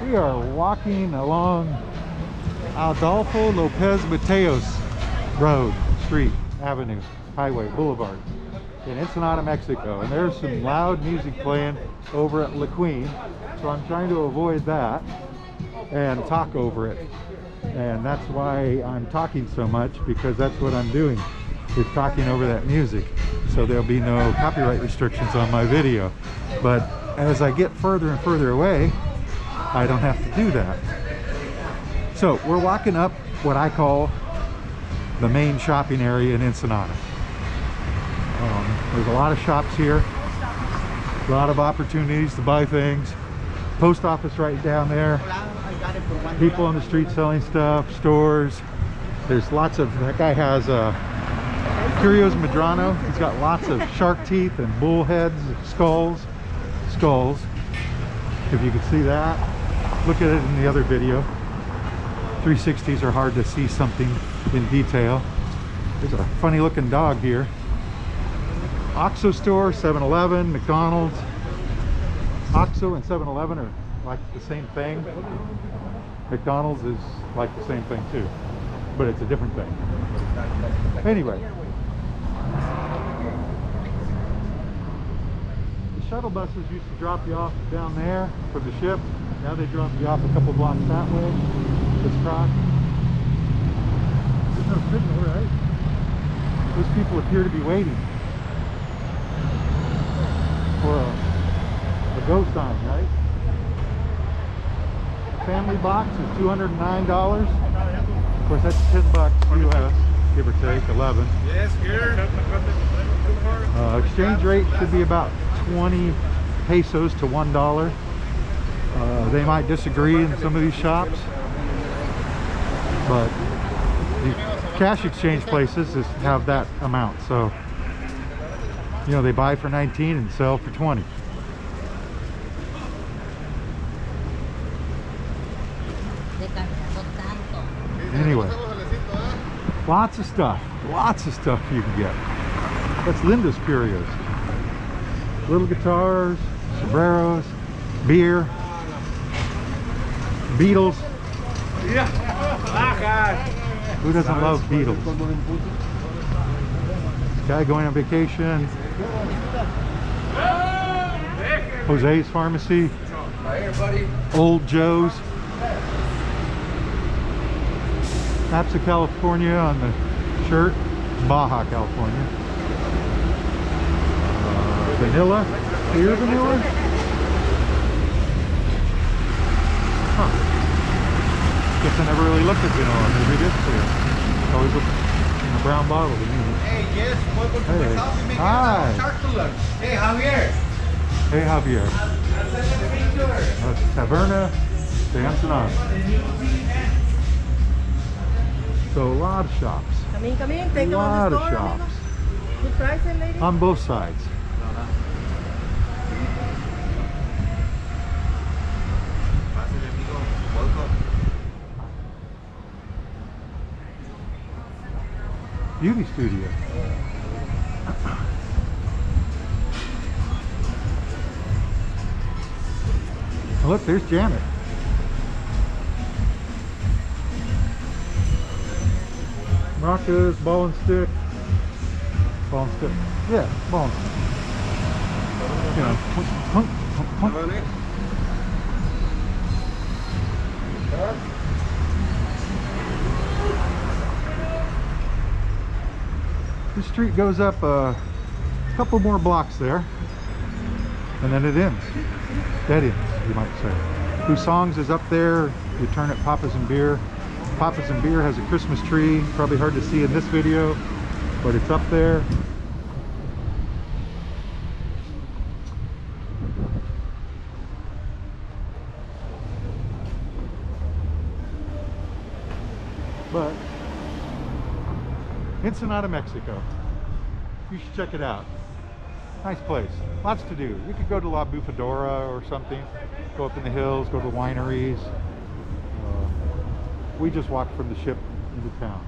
We are walking along Adolfo Lopez Mateos Road, Street, Avenue, Highway, Boulevard in Ensenada, Mexico. And there's some loud music playing over at La Queen. So I'm trying to avoid that and talk over it. And that's why I'm talking so much, because that's what I'm doing, is talking over that music. So there'll be no copyright restrictions on my video. But as I get further and further away, I don't have to do that. So we're walking up what I call the main shopping area in Ensenada. There's a lot of shops here, a lot of opportunities to buy things. Post office right down there. People on the street selling stuff, stores. There's lots of, that guy has Curios Medrano. He's got lots of shark teeth and bull heads, skulls. If you can see that, look at it in the other video. 360s are hard to see something in detail. There's a funny looking dog here. OXXO store, 7-Eleven, McDonald's. OXXO and 7-Eleven are like the same thing. McDonald's is like the same thing too, but it's a different thing. Anyway, the shuttle buses used to drop you off down there for the ship. Now they drop you off a couple blocks that way. Let's cross. There's no signal, right? Those people appear to be waiting for a go sign, right? The family box is $209. Of course, that's $10 US, give or take, 11. Yes, here. Exchange rate should be about 20 pesos to $1. They might disagree in some of these shops, but the cash exchange places have that amount. So, you know, they buy for 19 and sell for 20. Anyway, lots of stuff you can get. That's Linda's Curios. Little guitars, sombreros, beer, Beatles. Yeah. Who doesn't love Beatles? Guy going on vacation. Jose's Pharmacy. Old Joe's. Maps of California on the shirt. Baja, California. Vanilla. Clear vanilla? Huh. Guess I never really looked at vanilla. Maybe it is clear. Always look in a brown bottle. Hey, yes, welcome to my house. We make Hi. shark to lunch. Hey, Javier. Hey, Javier. Taberna de Ensenada. So a lot of shops. Come in, take A them lot on the of store, shops. amigo. Good prices, lady. On both sides. Beauty studio. Look, there's Janet. Maracas, ball and stick. Ball and stick. Yeah, ball and stick. You know, punk. This street goes up a couple more blocks there, and then it ends. Dead ends, you might say. Husong's is up there. You turn at Papa's and Beer. Papa's and Beer has a Christmas tree. Probably hard to see in this video, but it's up there. But Ensenada, Mexico. You should check it out. Nice place. Lots to do. You could go to La Bufadora or something. Go up in the hills, go to wineries. We just walked from the ship into town.